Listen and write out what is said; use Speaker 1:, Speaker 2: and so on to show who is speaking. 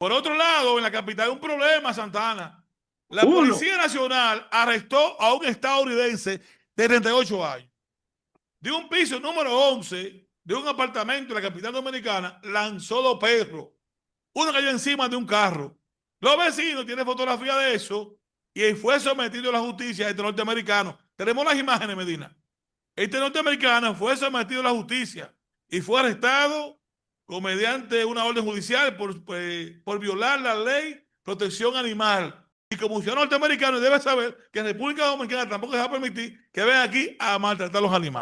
Speaker 1: Por otro lado, en la capital hay un problema, Santana. La
Speaker 2: Uno.
Speaker 1: Policía Nacional arrestó a un estadounidense de 38 años. De un piso número 11 de un apartamento en la capital dominicana, lanzó 2 perros. Uno cayó encima de un carro. Los vecinos tienen fotografía de eso y fue sometido a la justicia este norteamericano. Tenemos las imágenes, Medina. Este norteamericano fue sometido a la justicia y fue arrestado mediante una orden judicial por violar la ley protección animal. Y como ciudadano norteamericano debe saber que en República Dominicana tampoco se va a permitir que vengan aquí a maltratar a los animales.